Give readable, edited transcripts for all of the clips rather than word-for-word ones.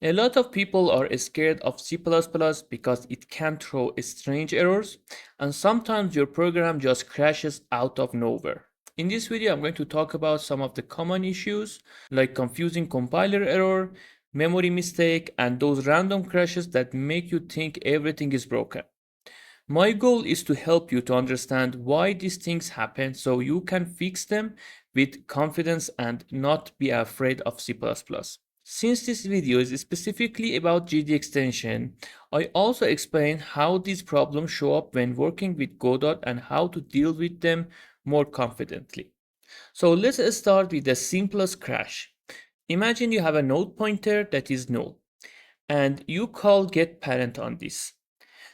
A lot of people are scared of C++ because it can throw strange errors, and sometimes your program just crashes out of nowhere. In this video, I'm going to talk about some of the common issues like confusing compiler error, memory mistake, and those random crashes that make you think everything is broken. My goal is to help you to understand why these things happen so you can fix them with confidence and not be afraid of C++. Since this video is specifically about GDExtension, I also explain how these problems show up when working with Godot and how to deal with them more confidently. So let's start with the simplest crash. Imagine you have a node pointer that is null, and you call getParent on this.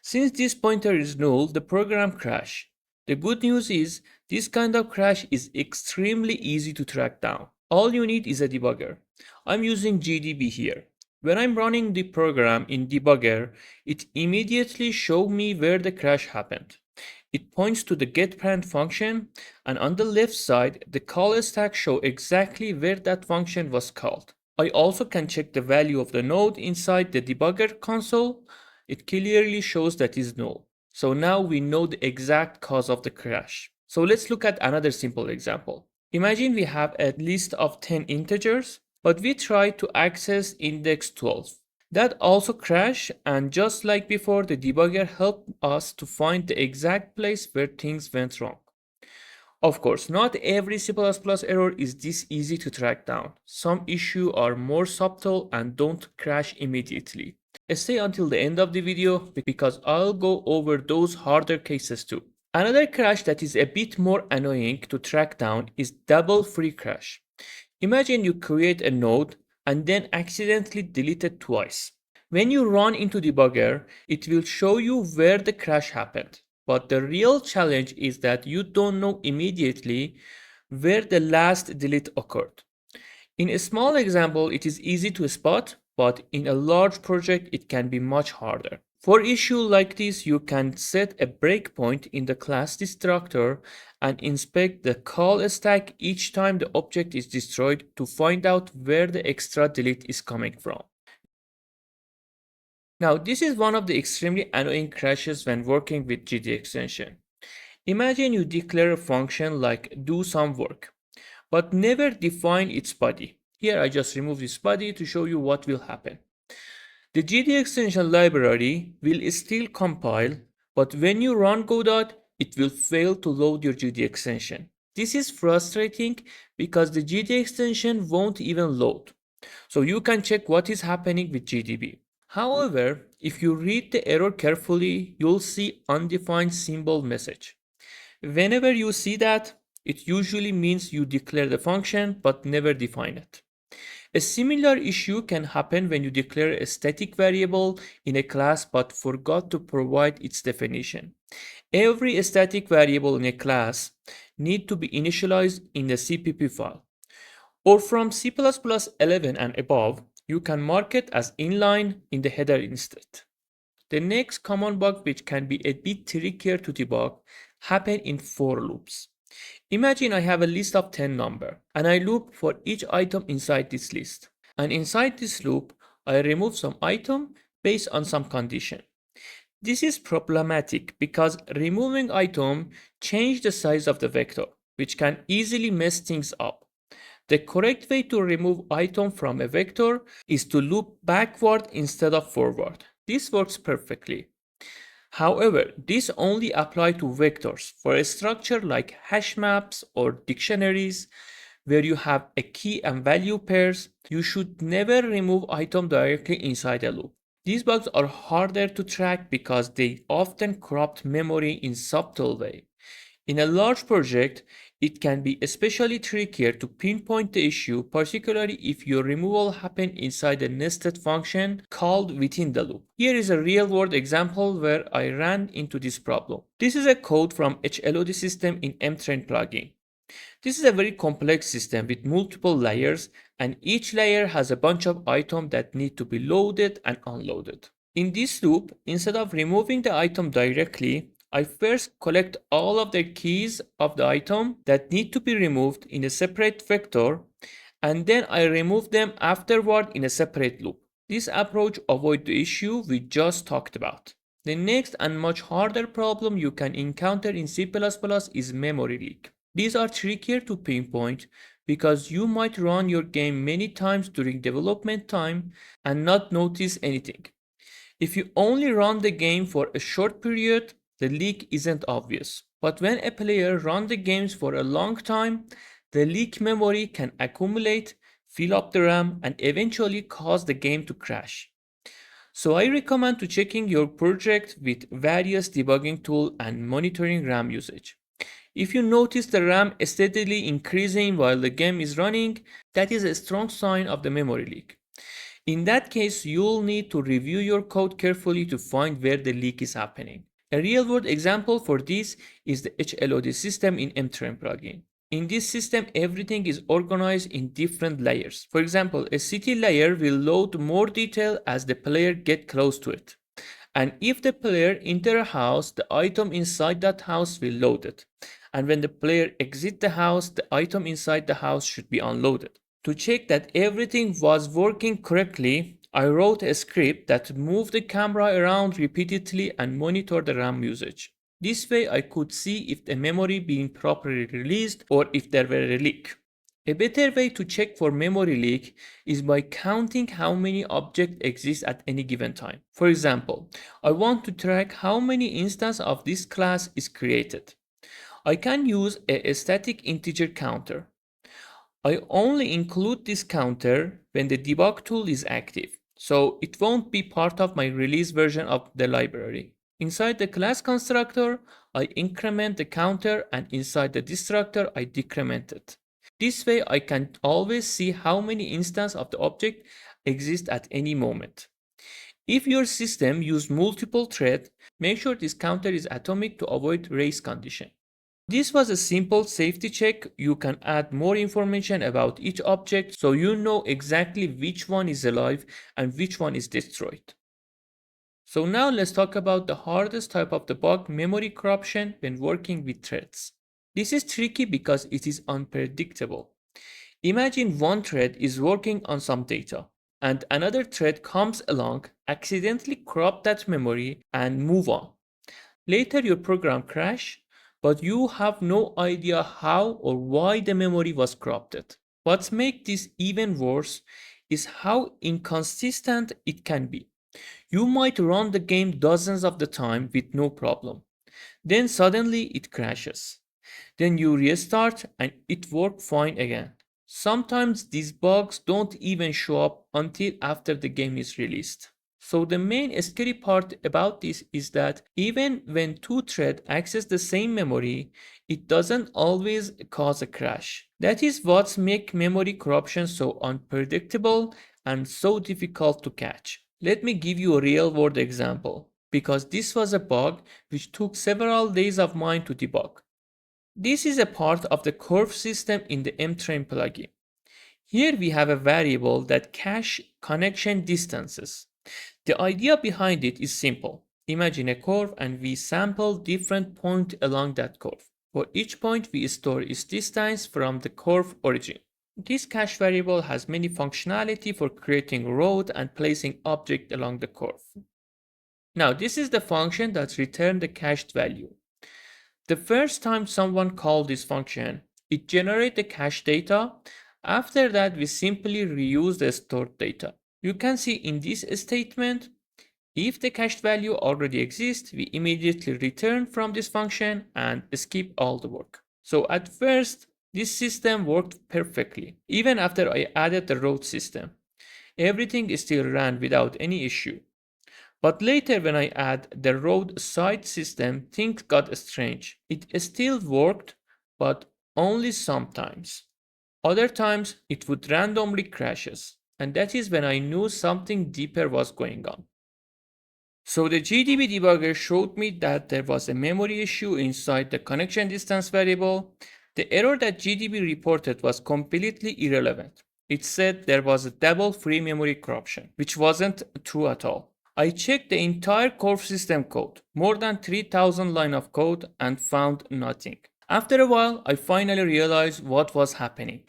Since this pointer is null, the program crashes. The good news is this kind of crash is extremely easy to track down. All you need is a debugger. I'm using GDB here. When I'm running the program in debugger, it immediately shows me where the crash happened. It points to the getParent function, and on the left side, the call stack shows exactly where that function was called. I also can check the value of the node inside the debugger console. It clearly shows that is null. So now we know the exact cause of the crash. So let's look at another simple example. Imagine we have a list of 10 integers, but we try to access index 12. That also crashed, and just like before, the debugger helped us to find the exact place where things went wrong. Of course, not every C++ error is this easy to track down. Some issues are more subtle and don't crash immediately. Stay until the end of the video because I'll go over those harder cases too. Another crash that is a bit more annoying to track down is double free crash. Imagine you create a node and then accidentally delete it twice. When you run into debugger, it will show you where the crash happened. But the real challenge is that you don't know immediately where the last delete occurred. In a small example, it is easy to spot, but in a large project, it can be much harder. For issues like this, you can set a breakpoint in the class destructor and inspect the call stack each time the object is destroyed to find out where the extra delete is coming from. Now, this is one of the extremely annoying crashes when working with GDExtension. Imagine you declare a function like do some work, but never define its body. Here I just remove this body to show you what will happen. The GDExtension library will still compile, but when you run Godot, it will fail to load your GDExtension. This is frustrating because the GDExtension won't even load. So you can check what is happening with GDB. However, if you read the error carefully, you'll see undefined symbol message. Whenever you see that, it usually means you declare the function but never define it. A similar issue can happen when you declare a static variable in a class but forgot to provide its definition. Every static variable in a class needs to be initialized in the CPP file. Or from C++11 and above, you can mark it as inline in the header instead. The next common bug, which can be a bit trickier to debug, happen in for loops. Imagine I have a list of 10 numbers, and I loop for each item inside this list. And inside this loop, I remove some item based on some condition. This is problematic because removing item change the size of the vector, which can easily mess things up. The correct way to remove item from a vector is to loop backward instead of forward. This works perfectly. However, this only applies to vectors. For a structure like hash maps or dictionaries, where you have a key and value pairs, you should never remove item directly inside a loop. These bugs are harder to track because they often corrupt memory in subtle way. In a large project, it can be especially trickier to pinpoint the issue, particularly if your removal happened inside a nested function called within the loop. Here is a real-world example where I ran into this problem. This is a code from HLOD system in mtrain plugin. This is a very complex system with multiple layers, and each layer has a bunch of items that need to be loaded and unloaded. In this loop, instead of removing the item directly, I first collect all of the keys of the item that need to be removed in a separate vector, and then I remove them afterward in a separate loop. This approach avoids the issue we just talked about. The next and much harder problem you can encounter in C++ is memory leak. These are trickier to pinpoint because you might run your game many times during development time and not notice anything. If you only run the game for a short period, the leak isn't obvious. But when a player runs the games for a long time, the leak memory can accumulate, fill up the RAM, and eventually cause the game to crash. So I recommend to checking your project with various debugging tools and monitoring RAM usage. If you notice the RAM steadily increasing while the game is running, that is a strong sign of the memory leak. In that case, you'll need to review your code carefully to find where the leak is happening. A real-world example for this is the HLOD system in mtrain plugin. In this system, everything is organized in different layers. For example, a city layer will load more detail as the player gets close to it. And if the player enters a house, the item inside that house will load it. And when the player exits the house, the item inside the house should be unloaded. To check that everything was working correctly, I wrote a script that moved the camera around repeatedly and monitored the RAM usage. This way I could see if the memory being properly released or if there were a leak. A better way to check for memory leak is by counting how many objects exist at any given time. For example, I want to track how many instances of this class is created. I can use a static integer counter. I only include this counter when the debug tool is active, so it won't be part of my release version of the library. Inside the class constructor, I increment the counter, and inside the destructor, I decrement it. This way I can always see how many instances of the object exist at any moment. If your system uses multiple threads, make sure this counter is atomic to avoid race condition. This was a simple safety check. You can add more information about each object so you know exactly which one is alive and which one is destroyed. So now let's talk about the hardest type of the bug, memory corruption, when working with threads. This is tricky because it is unpredictable. Imagine one thread is working on some data and another thread comes along, accidentally corrupt that memory and move on. Later your program crashes, but you have no idea how or why the memory was corrupted. What makes this even worse is how inconsistent it can be. You might run the game dozens of the time with no problem. Then suddenly it crashes. Then you restart and it works fine again. Sometimes these bugs don't even show up until after the game is released. So the main scary part about this is that even when two threads access the same memory, it doesn't always cause a crash. That is what makes memory corruption so unpredictable and so difficult to catch. Let me give you a real world example, because this was a bug which took several days of mine to debug. This is a part of the curve system in the mtrain plugin. Here we have a variable that caches connection distances. The idea behind it is simple. Imagine a curve and we sample different points along that curve. For each point we store its distance from the curve origin. This cache variable has many functionality for creating road and placing object along the curve. Now this is the function that returns the cached value. The first time someone called this function, it generates the cache data. After that, we simply reuse the stored data. You can see in this statement, if the cached value already exists, we immediately return from this function and skip all the work. So at first, this system worked perfectly, even after I added the road system. Everything still ran without any issue. But later when I add the road side system, things got strange. It still worked, but only sometimes. Other times it would randomly crashes, and that is when I knew something deeper was going on. So the GDB debugger showed me that there was a memory issue inside the connection distance variable. The error that GDB reported was completely irrelevant. It said there was a double free memory corruption, which wasn't true at all. I checked the entire core system code, more than 3000 lines of code, and found nothing. After a while, I finally realized what was happening.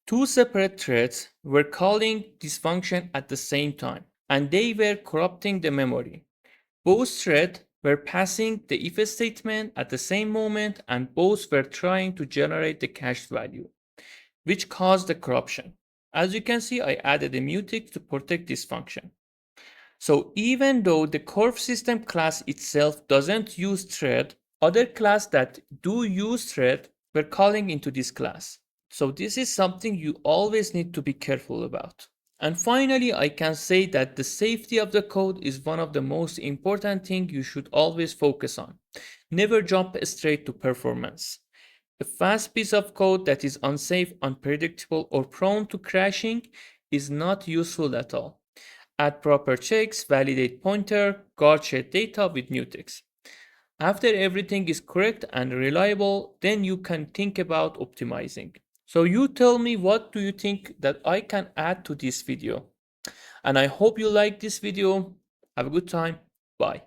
Two separate threads were calling this function at the same time, and they were corrupting the memory. Both threads were passing the if statement at the same moment, and both were trying to generate the cached value, which caused the corruption. As you can see, I added a mutex to protect this function. So even though the curve system class itself doesn't use thread, other class that do use thread were calling into this class. So this is something you always need to be careful about. And finally, I can say that the safety of the code is one of the most important things you should always focus on. Never jump straight to performance. A fast piece of code that is unsafe, unpredictable, or prone to crashing is not useful at all. Add proper checks, validate pointer, guard shared data with mutex. After everything is correct and reliable, then you can think about optimizing. So you tell me, what do you think that I can add to this video? And I hope you like this video. Have a good time. Bye.